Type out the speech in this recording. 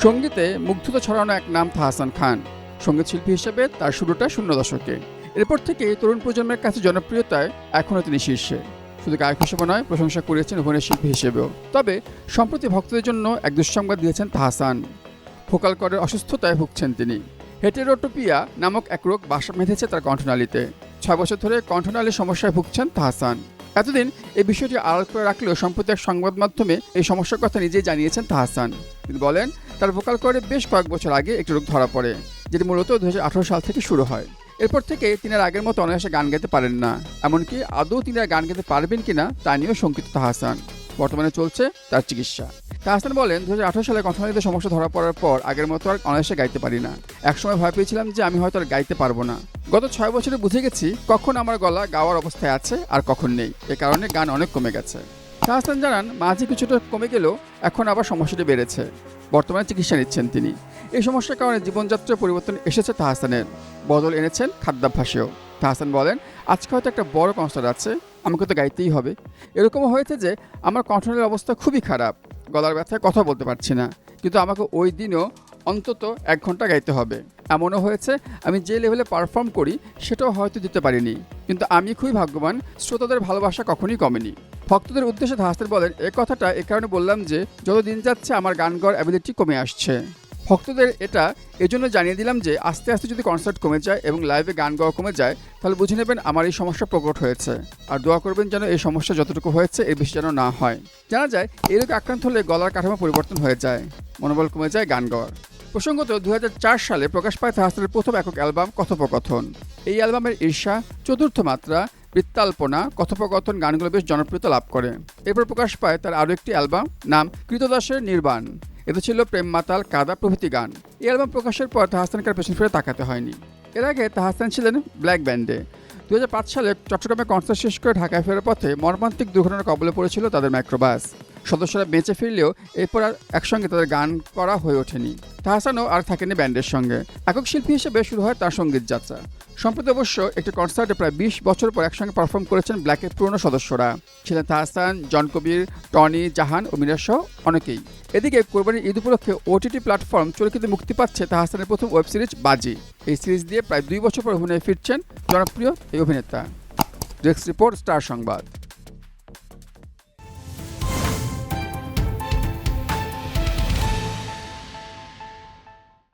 সঙ্গীতে মুগ্ধতা ছড়ানো এক নাম তাহসান খান। সঙ্গীত শিল্পী হিসেবে তার শুরুটা ০ দশকে। এরপর থেকে তরুণ প্রজন্মের কাছে জনপ্রিয়তায় এখনও তিনি শীর্ষে। শুধু গায়ক হিসেবে নয়, প্রশংসা করেছেন অভিনয় শিল্পী হিসেবেও। তবে সম্প্রতি ভক্তদের জন্য এক দুঃসংবাদ দিয়েছেন তাহসান। ভোকাল কর্ডের অসুস্থতায় ভুগছেন তিনি। হেটেরোটোপিয়া নামক এক রোগ বাসা বেঁধেছে তার কণ্ঠনালীতে। ৬ বছর ধরে কণ্ঠনালীর সমস্যায় ভুগছেন তাহসান। এতদিন এই বিষয়টি আড়াল করে রাখলেও সম্প্রতি এক সংবাদ মাধ্যমে এই সমস্যার কথা নিজেই জানিয়েছেন তাহসান। তিনি বলেন, তার ভোকাল কর্ডে বেশ কয়েক বছর আগে একটি রোগ ধরা পড়ে, যেটি মূলত ২০১৮ সাল থেকে শুরু হয়। এরপর থেকে তিনি আর আগের মতো অনায়াসে গান গাইতে পারেন না। এমনকি আদৌ তিনি আর গান গাইতে পারবেন কিনা তা নিয়েও শঙ্কিত তাহসান। বর্তমানে চলছে তার চিকিৎসা। তাহসান বলেন, ২০১৮ সালে কণ্ঠনালীতে সমস্যা ধরা পড়ার পর আগের মতো আর অনায়াসে গাইতে পারি না। একসময় ভয় পেয়েছিলাম যে আমি হয়তো আর গাইতে পারবো না। গত ৬ বছরে বুঝে গেছি কখন আমার গলা গাওয়ার অবস্থায় আছে আর কখন নেই। এ কারণে গান অনেক কমে গেছে। তাহসান জানান, মাঝে কিছুটা কমে গেলেও এখন আবার সমস্যাটি বেড়েছে। বর্তমানে চিকিৎসা নিচ্ছেন তিনি। এই সমস্যার কারণে জীবনযাত্রার পরিবর্তন এসেছে তাহসানের। বদল এনেছেন খাদ্যাভ্যাসেও। তাহসান বলেন, আজকে হয়তো একটা বড় কনসার্ট আছে, আমাকে তো গাইতেই হবে। এরকমও হয়েছে যে আমার কণ্ঠনালীর অবস্থা খুবই খারাপ, গলার ব্যথায় কথা বলতে পারছি না, কিন্তু আমাকে ওই দিনও অন্তত ১ ঘন্টা গাইতে হবে। এমনও হয়েছে আমি যে লেভেলে পারফর্ম করি সেটাও হয়তো দিতে পারিনি, কিন্তু আমি খুবই ভাগ্যবান। শ্রোতাদের ভালোবাসা কখনোই কমেনি। ভক্তদের উদ্দেশ্যে তাহসান বলেন, এই কথাটা এ কারণে বললাম যে যত দিন যাচ্ছে আমার গান গাওয়ার অ্যাবিলিটি কমে আসছে। ভক্তদের এটা এজন্য জানিয়ে দিলাম যে আস্তে আস্তে যদি কনসার্ট কমে যায় এবং লাইভে গান গাওয়া কমে যায়, তাহলে বুঝে নেবেন আমার এই সমস্যা প্রকট হয়েছে। আর দোয়া করবেন যেন এই সমস্যা যতটুকু হয়েছে এর বেশি যেন না হয়। জানা যায় এই রোগে আক্রান্ত হলে গলার কাঠামো পরিবর্তন হয়ে যায়, মনোবল কমে যায় গান গাওয়ার। প্রসঙ্গত ২০০৪ সালে প্রকাশ পায় তাহসানের প্রথম একক অ্যালবাম কথোপকথন। এই অ্যালবামের ঈর্ষা, চতুর্থ মাত্রা, বৃত্তাল্পনা, কথোপকথন গানগুলো বেশ জনপ্রিয়তা লাভ করে। এরপর প্রকাশ পায় তার আরও একটি অ্যালবাম, নাম কৃতদাসের নির্বাণ। এতে ছিল প্রেম মাতাল, কাদা প্রভৃতি গান। এই অ্যালবাম প্রকাশের পর তাহসানকে আর পেছন ফিরে তাকাতে হয়নি। এর আগে তাহসান ছিলেন ব্ল্যাক ব্যান্ডে। ২০০৫ সালে চট্টগ্রামে কনসার্ট শেষ করে ঢাকায় ফেরার পথে মর্মান্তিক দুর্ঘটনার কবলে পড়েছিল তাদের মাইক্রোবাস। সদস্যরা বেঁচে ফিরলেও এরপর আর একসঙ্গে তাদের গান করা হয়ে ওঠেনি। তাহসানও আর থাকেনি ব্যান্ডের সঙ্গে। একক শিল্পী হিসেবে শুরু হয় তার সঙ্গীত যাত্রা। সম্প্রতি অবশ্য একটি কনসার্টে প্রায় ২০ বছর পর একসঙ্গে পারফর্ম করেছেন ব্ল্যাকের পুরনো সদস্যরা। ছিলেন তাহসান, জন কবির, টনি, জাহান ও মিরাজ সহ অনেকেই। এদিকে কোরবানির ঈদ উপলক্ষে ওটিটি প্ল্যাটফর্ম চরকিতে মুক্তি পাচ্ছে তাহসানের প্রথম ওয়েব সিরিজ বাজি। এই সিরিজ দিয়ে প্রায় ২ বছর পর অভিনয়ে ফিরছেন জনপ্রিয় এই অভিনেতা। ডেস্ক রিপোর্ট, স্টার সংবাদ।